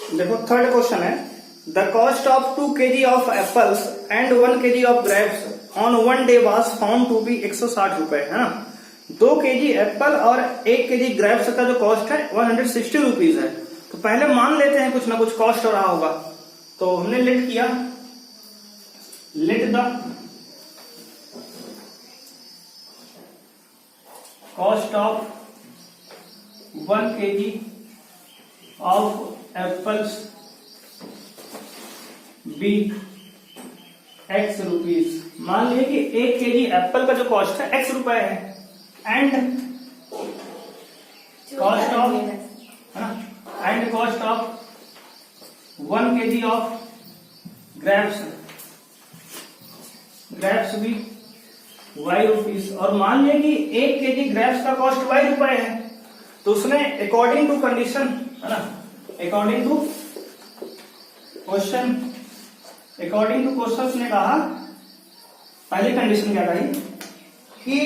देखो third question है, the cost of 2 kg of apples and 1 kg of grapes on one day was found to be 160 रुपए, है ना। 2 kg Apple और 1 kg ग्रेप्स का जो कॉस्ट है 160 रुपीज है। तो पहले मान लेते हैं कुछ ना कुछ कॉस्ट हो रहा होगा। तो हमने लेट किया, let the cost of 1 kg of apples be X rupees. मान लीजिए कि 1 kg एप्पल का जो कॉस्ट है एक्स रुपए है एंड कॉस्ट ऑफ, है ना, and cost of 1 kg of grapes, grapes भी वाई रुपीज। और मान लिया कि 1 kg ग्रेप्स का कॉस्ट वाई रुपए है, तो उसने अकॉर्डिंग टू कंडीशन, है ना, according to question, according to question उसने कहा, पहली कंडीशन क्या रही कि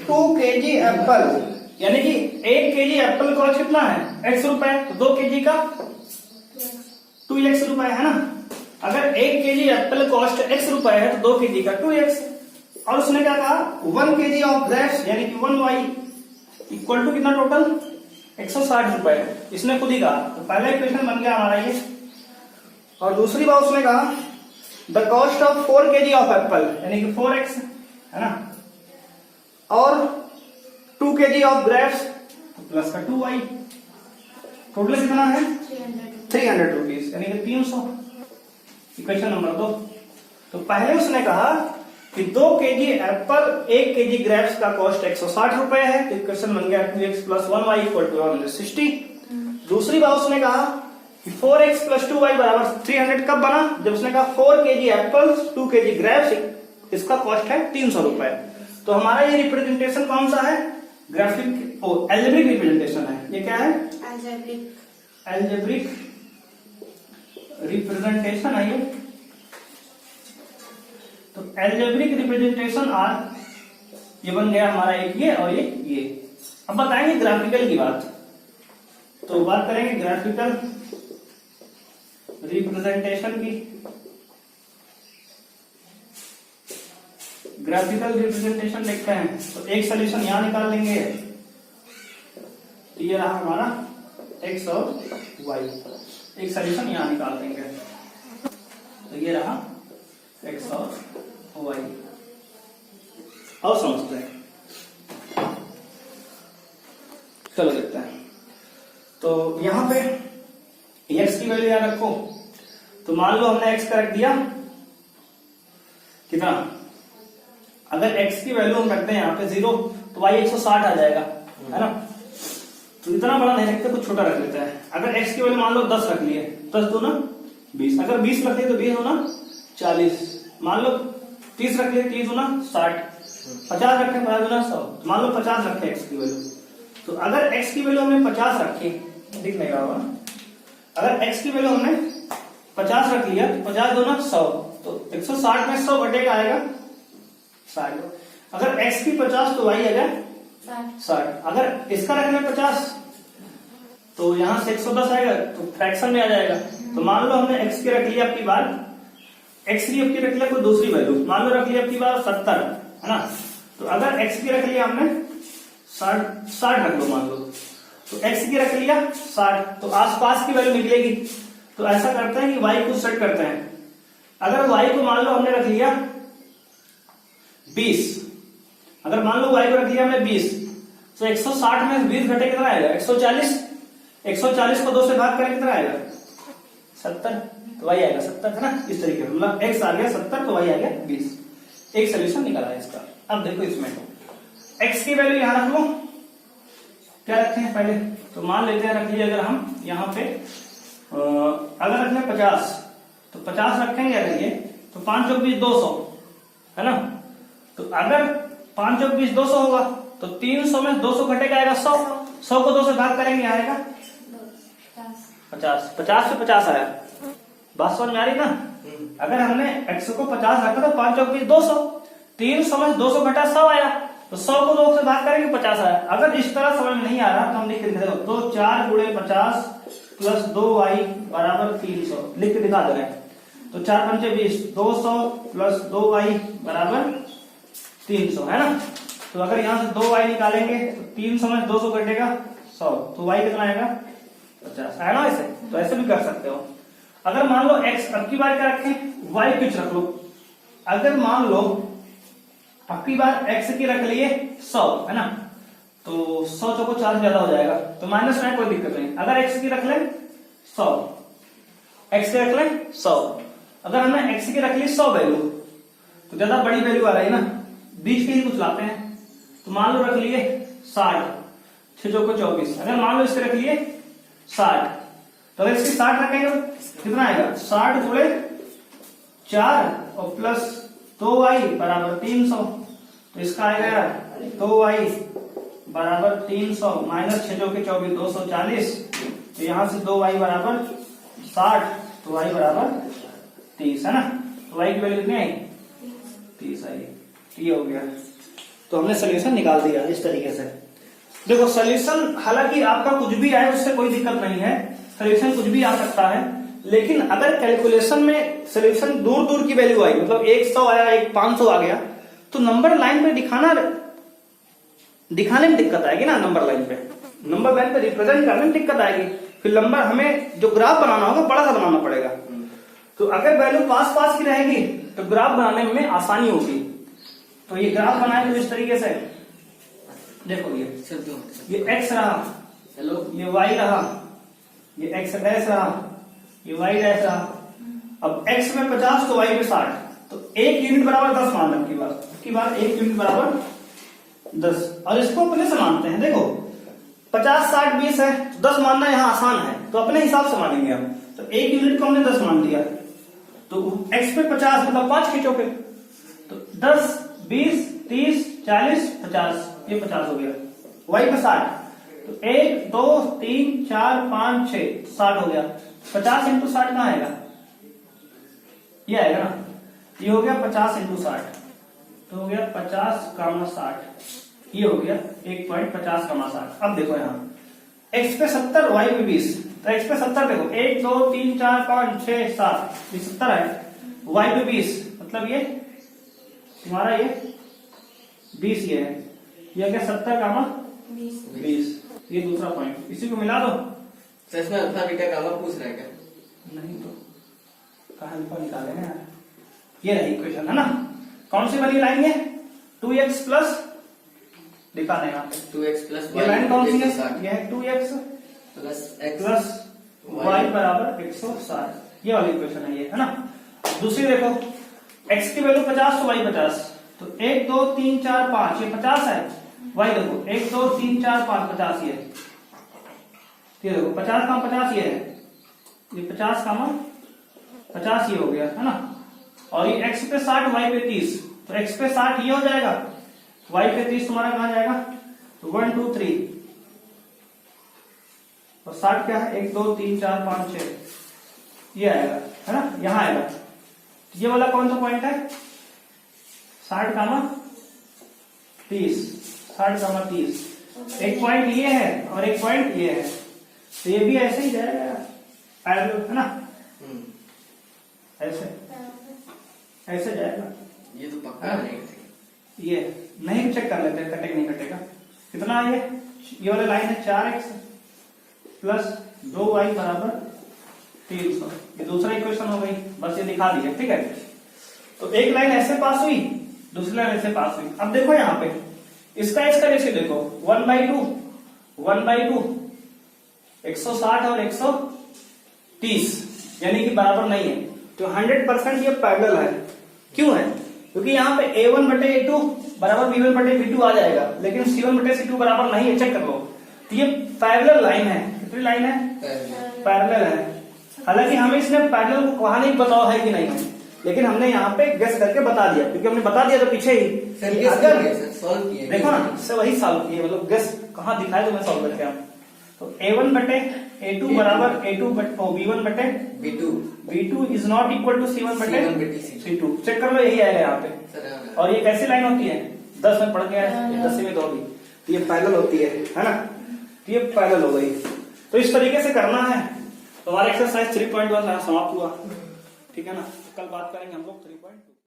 2 kg एप्पल, यानी कि 1 kg एप्पल कॉस्ट कितना है एक्स रुपए, तो 2 kg का 2x रुपए, है ना। अगर 1 kg एप्पल कॉस्ट एक्स रुपए है तो 2 kg का 2x। और उसने क्या कहा 1 kg ऑफ ग्रेप्स यानी कि 1y इक्वल टू कितना टोटल 160 रुपए है, इसने खुद ही कहा। तो पहला इक्वेशन बन गया हमारा ये। और दूसरी बात उसने कहा the cost of 4 kg of Apple यानी कि 4x, है ना, और 2 kg ऑफ ग्रेप्स प्लस का 2y, टोटल कितना है 300 रुपीज यानी कि 300। Equation number 2। तो पहले उसने कहा कि 2 kg एप्पल 1 kg ग्रेप्स का कॉस्ट 160 रुपए है, तो इक्वेशन बन गया 2x plus 1y equal to 160। दूसरी बात उसने कहा कि 4x प्लस 2y बराबर 300 कब बना, जब उसने कहा 4 kg एप्पल 2 kg ग्रेप्स इसका कॉस्ट है 300 रुपए। तो हमारा ये रिप्रेजेंटेशन कौन सा है, ग्राफिक एल्जेब्रिक रिप्रेजेंटेशन है। ये क्या है एल्जेब्रिक रिप्रेजेंटेशन है ये। तो एल्जेब्रिक रिप्रेजेंटेशन आर ये बन गया हमारा एक ये और ये। अब बताएंगे ग्राफिकल की बात। तो बात करेंगे ग्राफिकल रिप्रेजेंटेशन की। ग्राफिकल रिप्रेजेंटेशन देखते हैं तो एक सोल्यूशन यहां निकाल लेंगे, तो ये रहा हमारा x और y, एक सोल्यूशन यहां निकाल देंगे, तो ये रहा x और y। और समझते हैं, चलो देखते हैं। तो यहां पे x की वैल्यू याद रखो। तो मान लो हमने x का रख दिया कितना, अगर x की वैल्यू हम रखते हैं यहाँ पे 0 तो y 160 आ जाएगा, है ना। तो इतना बड़ा नहीं रखते, कुछ छोटा रख लेते हैं। अगर x की वैल्यू मान लो 10 रख लिए, 10 दूना 20, अगर 20 रख लिए तो 20 दूना 40, मान लो 30 रख लिए 30 दूना 60, 50 रखे 50 दूना 100, मान लो 50 रखे x की वैल्यू। तो अगर x की वैल्यू हमने 50 रखी, दिख नहीं रहा होगा, अगर x की वैल्यू हमने 50 रख लिया तो 50 दूना 100, तो 160 में 100 घटेगा आएगा 60। अगर x की 50 तो y आएगा 60। अगर इसका रखना 50 तो यहां से 110 आएगा, तो फ्रैक्शन में आ जाएगा। तो मान लो हमने x की रख लिया अपनी बार, x की रख लिया कोई दूसरी वैल्यू, मान लो रख लिया अपनी बार 70, है ना। तो अगर x की रख लिया हमने 60 रख लो मान लो, तो x की रख लिया 60, तो आसपास की वैल्यू निकलेगी। तो ऐसा करते हैं कि y को सेट करते हैं। अगर y को मान लो हमने रख लिया 20, अगर मान लो y को रख लिया हमने 20, तो 160 में 20 घटे कितना आएगा 140, 140 को 2 से भाग करें कितना आएगा 70, तो y आएगा 70, है ना। इस तरीके से मतलब x आ गया 70 तो y आ गया 20। एक सोल्यूशन निकाला है इसका। अब देखो इसमें x की वैल्यू यहां रख लो, क्या रखते हैं पहले, तो मान लेते हैं रख लीजिए अगर हम यहाँ पे अगर रखने 50 तो 50 रखेंगे, अगर ये तो 5 चौक 20 200, है ना। तो अगर 5 चौक 20 200 होगा तो 300 में 200 घटेगा आएगा 100, 100 को 2 से भाग करेंगे आएगा 50, 50 से 50 आया। बात समझ में आ रही ना। अगर हमने x को 50 रखा तो 5 चौक 20 200, 300 में 200 घटा 100 आया, तो 100 को 2 से भाग करेंगे 50 आया। अगर इस तरह समझ में नहीं आ रहा तो हम लिख देते हैं तो 4 गुणे 50 प्लस 2y बराबर 300 लिख के दिखा दे रहे हैं। तो 4 पंचे 20, 200 प्लस 2y बराबर 300 है ना। तो अगर यहाँ से 2y निकालेंगे तो 300 में 200 कटेगा 100, तो y कितना आएगा 50 है ना। ऐसे तो ऐसे भी कर सकते हो। अगर मान लो x अब की बार क्या रखें, y कुछ रख लो। अगर मान लो अब की बार x की रख लिए 100 है ना, तो 100 चौको 4 ज्यादा हो जाएगा, तो माइनस में कोई दिक्कत नहीं। अगर x की रख ले 100, x की रख ले 100, अगर हमने x की रख ली 100 वैल्यू, तो ज्यादा बड़ी वैल्यू आ रही है ना, बीच के ही कुछ लाते हैं। तो मान लो रख लिए 60, 6 चौको 24। अगर मान लो इसके रख लिए 60, तो अगर इसकी 60 रखेंगे तो कितना आएगा, 60 जुड़े 4 और प्लस 2y बराबर 300, तो इसका आएगा 2y बराबर 300 माइनस 6 चौके 24 240, तो यहां से 2y बराबर 60, तो y बराबर 30 है ना। तो y की वैल्यू कितनी आई, 30 आई। ये हो गया, तो हमने सोल्यूशन निकाल दिया इस तरीके से। देखो सोल्यूशन हालांकि आपका कुछ भी आए उससे कोई दिक्कत नहीं है, सोल्यूशन कुछ भी आ सकता है, लेकिन अगर कैलकुलेशन में सोल्यूशन दूर दूर की वैल्यू आई, मतलब 100 आया, 500 आ गया, तो नंबर लाइन पे दिखाने में दिक्कत आएगी ना। नंबर लाइन पे रिप्रेजेंट करने में दिक्कत आएगी। फिर नंबर हमें जो ग्राफ बनाना होगा बड़ा सा बनाना पड़ेगा। तो अगर वैल्यू पास पास की रहेगी तो ग्राफ बनाने में आसानी होगी। तो ये ग्राफ बनाए तो इस तरीके से देखो, ये x रहा, हेलो, ये y रहा, ये x डैश रहा, ये y डैश रहा। अब x में 50 तो y में 60, तो 1 यूनिट बराबर 10 मान लो। की बार 1 यूनिट बराबर 10, और इसको अपने से मानते हैं। देखो 50 60 20 है, तो 10 मानना यहाँ आसान है, तो अपने हिसाब से मानेंगे हम। तो 1 यूनिट को हमने 10 मान लिया, तो x पे 50 मतलब 5 खींचोगे, तो 10 20 30 40 50, ये 50 हो गया। y पे 60, तो 1 2 3 4 5 6 60 हो गया। 50 इंटू 60 कहाँ आएगा, ये आएगा ना। ये हो गया 50 इंटू 60, तो हो गया 50 कामा 60, ये हो गया 1.50 कामा 60। अब देखो यहाँ x पे 70 y पे 20, तो x पे 70 देखो 1 2 3 4 5 6 7, ये 70 है, y पे 20 मतलब ये तुम्हारा ये 20 ये है, ये क्या 70 कामा 20, ये दूसरा पॉइंट। इसी को मिला दो। सर इसमें अल्फा बीटा गामा पूछ रहा है क्या? नहीं तो कहां अल्फा निकालेंगे यार, ये रही इक्वेशन है ना। कौन सी वाली लाइन है, 2x प्लस दिखा दें यहाँ पे 2x प्लस ये लाइन कौन सी है, ये है 2x प्लस प्लस y बराबर 160, ये वाली इक्वेशन है ये, है ना। दूसरी देखो x की वैल्यू 50 तो y 50, तो 1 2 3 4 5 ये 50 है। y देखो 1 2 3 4 5 50 ये देखो 50 का 50 ये है, ये 50 का 50 ये हो गया है ना। और ये x पे 60 y पे 30, तो x पे 60 ये हो जाएगा, y पे 30 तुम्हारा कहां जाएगा, तो 1 2 3, और 60 क्या है 1 2 3 4 5 6 ये आएगा है ना, यहां आएगा। ये वाला कौन सा पॉइंट है, 60 कामा 30, 60 कामा 30, एक पॉइंट ये है और एक पॉइंट ये है, तो ये भी ऐसे ही जाएगा पैरेलल है ना, ऐसे ऐसे जाएगा। ये तो पक्का नहीं, ये नहीं चेक कर लेते कटेगा नहीं कटेगा। कितना ये वाला लाइन है 4x प्लस 2y बराबर 300, ये दूसरा इक्वेशन हो गई, बस ये दिखा दिया ठीक है। तो एक लाइन ऐसे पास हुई, दूसरी लाइन ऐसे पास हुई। अब देखो यहाँ पे इसका रेशियो देखो 1/2 1/2 160 और 130 यानी कि बराबर नहीं है, तो 100% ये पैरेलल है। क्यों है, क्योंकि यहाँ पे a1 बटे a2 बराबर b1 बटे b2 आ जाएगा, लेकिन c1 बटे c2 बराबर नहीं है, चेक कर लो। तो ये पैरेलल लाइन है, कितनी लाइन है, पैरेलल है। हालांकि हमें इसने पैरेलल को कहा नहीं बताओ है कि नहीं है, लेकिन हमने यहाँ पे गेस करके बता दिया, क्योंकि हमने बता दिया तो पीछे ही अगर देखो ना इससे वही सॉल्व किए, मतलब गेस कहाँ दिखाए तो मैं सॉल्व करके हम। तो a1 बटे a2 बराबर a2 b1 बटे b2 is not equal to c1 बटे c2, चेक कर लो यही आएगा यहाँ पे। और ये कैसी लाइन होती है, 10 में पढ़ के आए, 10 में तो होगी, तो ये पैरेलल होती है ना, तो ये पैरेलल हो गई। तो इस तरीके से करना है, तो हमारा एक्सरसाइज 3.1 समाप्त हुआ। ठीक है ना, कल बात करेंगे हम लोग 3.2।